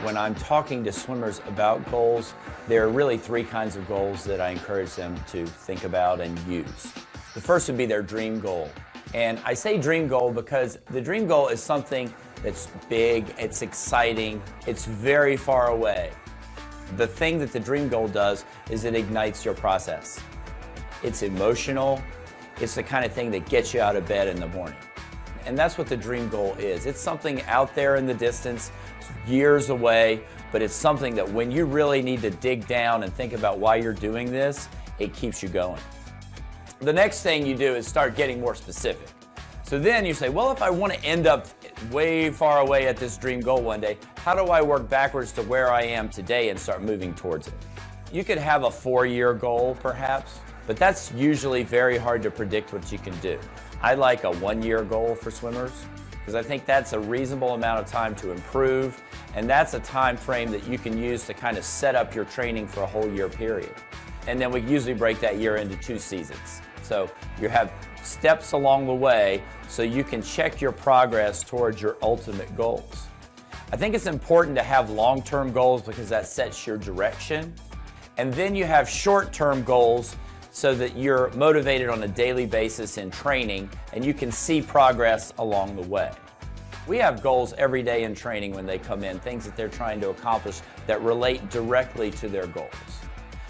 When I'm talking to swimmers about goals, there are really three kinds of goals that I encourage them to think about and use. The first would be their dream goal. And I say dream goal because the dream goal is something that's big, it's exciting, it's very far away. The thing that the dream goal does is it ignites your process. It's emotional, it's the kind of thing that gets you out of bed in the morning. And that's what the dream goal is. It's something out there in the distance, years away, but it's something that when you really need to dig down and think about why you're doing this, it keeps you going. The next thing you do is start getting more specific. So then you say, well, if I want to end up way far away at this dream goal one day, how do I work backwards to where I am today and start moving towards it? You could have a 4-year goal perhaps, but that's usually very hard to predict what you can do. I like a 1-year goal for swimmers because I think that's a reasonable amount of time to improve, and that's a time frame that you can use to kind of set up your training for a whole year period. And then we usually break that year into 2 seasons. So you have steps along the way so you can check your progress towards your ultimate goals. I think it's important to have long-term goals because that sets your direction. And then you have short-term goals so that you're motivated on a daily basis in training and you can see progress along the way. We have goals every day in training when they come in, things that they're trying to accomplish that relate directly to their goals.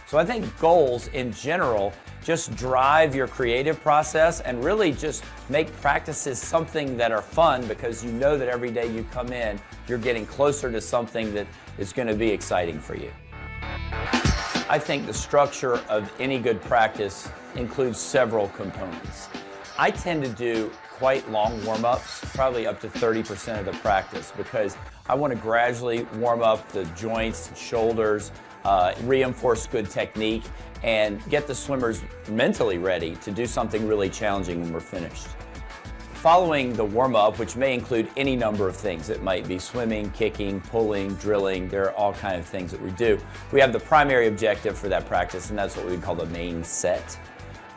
So I think goals in general just drive your creative process and really just make practices something that are fun because you know that every day you come in, you're getting closer to something that is going to be exciting for you. I think the structure of any good practice includes several components. I tend to do quite long warm-ups, probably up to 30% of the practice, because I want to gradually warm up the joints, shoulders, reinforce good technique, and get the swimmers mentally ready to do something really challenging when we're finished. Following the warm-up, which may include any number of things, it might be swimming, kicking, pulling, drilling, there are all kinds of things that we do. We have the primary objective for that practice, and that's what we call the main set.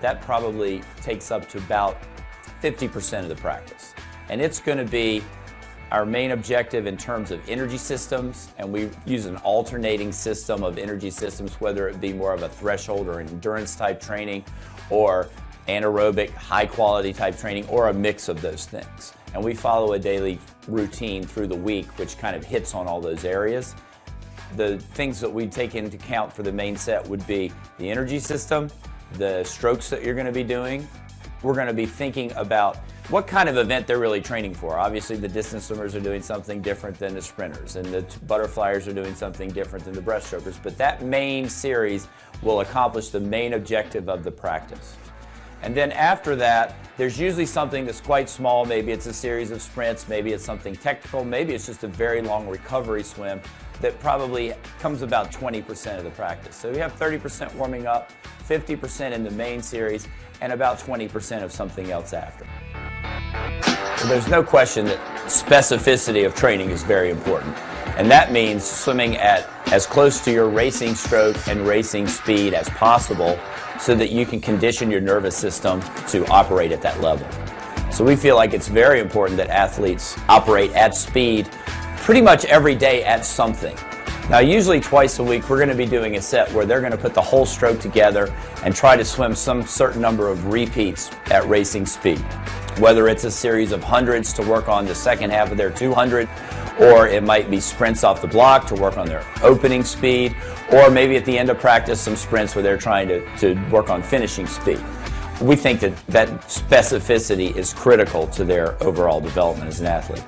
That probably takes up to about 50% of the practice. And it's going to be our main objective in terms of energy systems, and we use an alternating system of energy systems, whether it be more of a threshold or endurance type training, or anaerobic, high quality type training, or a mix of those things. And we follow a daily routine through the week which kind of hits on all those areas. The things that we take into account for the main set would be the energy system, the strokes that you're going to be doing. We're going to be thinking about what kind of event they're really training for. Obviously the distance swimmers are doing something different than the sprinters, and the butterflyers are doing something different than the breaststrokers, but that main series will accomplish the main objective of the practice. And then after that, there's usually something that's quite small. Maybe it's a series of sprints, maybe it's something technical, maybe it's just a very long recovery swim that probably comes about 20% of the practice. So we have 30% warming up, 50% in the main series, and about 20% of something else after. So there's no question that specificity of training is very important. And that means swimming at as close to your racing stroke and racing speed as possible so that you can condition your nervous system to operate at that level. So we feel like it's very important that athletes operate at speed pretty much every day at something. Now usually twice a week we're going to be doing a set where they're going to put the whole stroke together and try to swim some certain number of repeats at racing speed. Whether it's a series of hundreds to work on the second half of their 200, or it might be sprints off the block to work on their opening speed, or maybe at the end of practice some sprints where they're trying to work on finishing speed. We think that specificity is critical to their overall development as an athlete.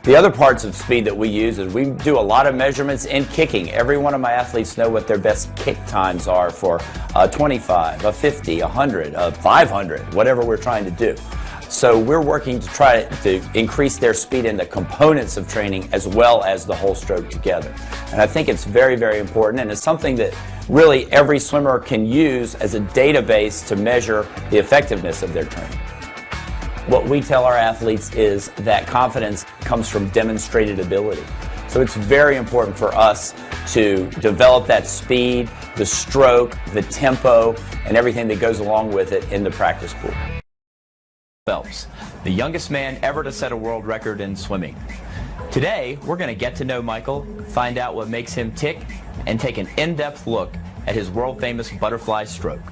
The other parts of speed that we use is we do a lot of measurements in kicking. Every one of my athletes know what their best kick times are for a 25, a 50, a 100, a 500, whatever we're trying to do. So we're working to try to increase their speed in the components of training as well as the whole stroke together. And I think it's very, very important, and it's something that really every swimmer can use as a database to measure the effectiveness of their training. What we tell our athletes is that confidence comes from demonstrated ability. So it's very important for us to develop that speed, the stroke, the tempo, and everything that goes along with it in the practice pool. Phelps, the youngest man ever to set a world record in swimming. Today, we're going to get to know Michael, find out what makes him tick, and take an in-depth look at his world-famous butterfly stroke.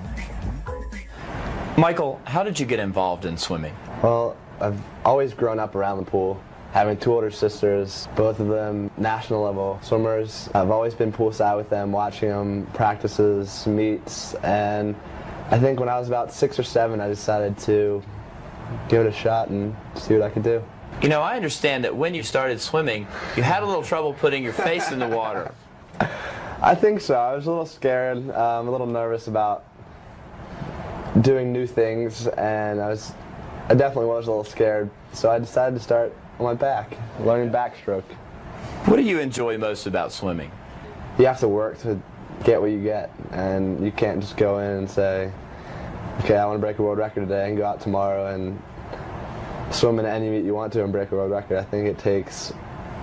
Michael, how did you get involved in swimming? Well, I've always grown up around the pool, having two older sisters, both of them national level swimmers. I've always been poolside with them, watching them practices, meets, and I think when I was about 6 or 7, I decided to give it a shot and see what I could do. You know, I understand that when you started swimming, you had a little trouble putting your face in the water. I think so. I was a little scared, a little nervous about doing new things, and I definitely was a little scared. So I decided to start on my back, learning backstroke. What do you enjoy most about swimming? You have to work to get what you get, and you can't just go in and say, okay, I want to break a world record today, and go out tomorrow and swim in any meet you want to and break a world record. I think it takes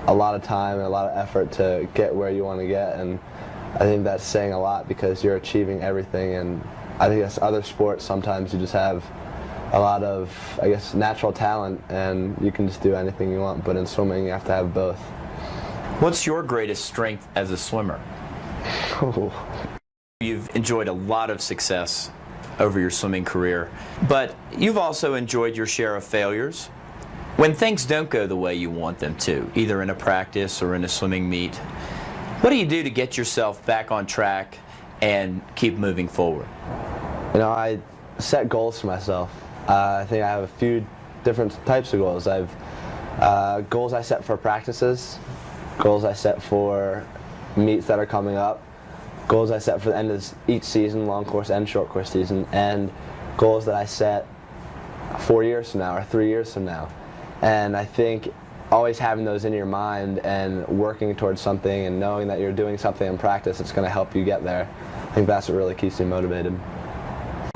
a lot of time and a lot of effort to get where you want to get, and I think that's saying a lot because you're achieving everything. And I think that's other sports, sometimes you just have a lot of, I guess, natural talent and you can just do anything you want, but in swimming you have to have both. What's your greatest strength as a swimmer? You've enjoyed a lot of success over your swimming career, but you've also enjoyed your share of failures. When things don't go the way you want them to, either in a practice or in a swimming meet, what do you do to get yourself back on track and keep moving forward? You know, I set goals for myself. I think I have a few different types of goals. I've goals I set for practices, goals I set for meets that are coming up, goals I set for the end of each season, long course and short course season, and goals that I set 4 years from now or 3 years from now. And I think always having those in your mind and working towards something and knowing that you're doing something in practice, it's going to help you get there. I think that's what really keeps you motivated.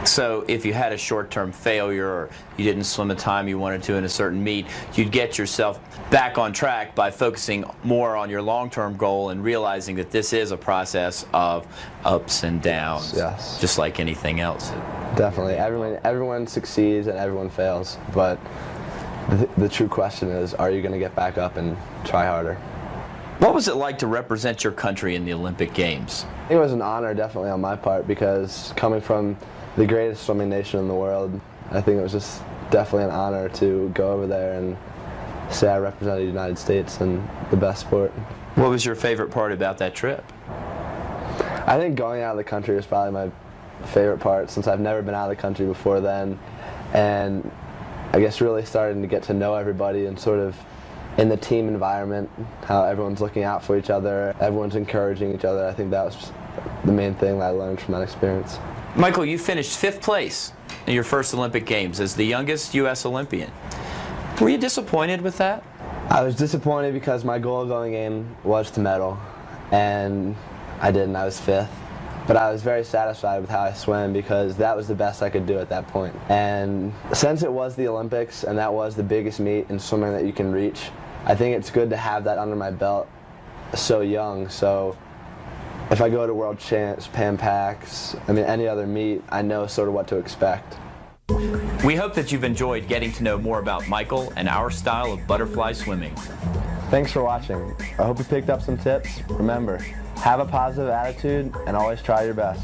So if you had a short-term failure or you didn't swim the time you wanted to in a certain meet, you'd get yourself back on track by focusing more on your long-term goal and realizing that this is a process of ups and downs, yes, just like anything else. Definitely. Everyone succeeds and everyone fails, but the true question is, are you going to get back up and try harder? What was it like to represent your country in the Olympic Games? It was an honor, definitely, on my part, because coming from the greatest swimming nation in the world, I think it was just definitely an honor to go over there and say I represented the United States and the best sport. What was your favorite part about that trip? I think going out of the country was probably my favorite part, since I've never been out of the country before then, and I guess really starting to get to know everybody and sort of in the team environment, how everyone's looking out for each other, everyone's encouraging each other. I think that was the main thing that I learned from that experience. Michael, you finished 5th place in your first Olympic Games as the youngest U.S. Olympian. Were you disappointed with that? I was disappointed because my goal going in was to medal, and I didn't. I was 5th. But I was very satisfied with how I swam because that was the best I could do at that point. And since it was the Olympics and that was the biggest meet in swimming that you can reach, I think it's good to have that under my belt so young. So if I go to World Champs, Pan Pacs, any other meet, I know sort of what to expect. We hope that you've enjoyed getting to know more about Michael and our style of butterfly swimming. Thanks for watching. I hope you picked up some tips. Remember, have a positive attitude and always try your best.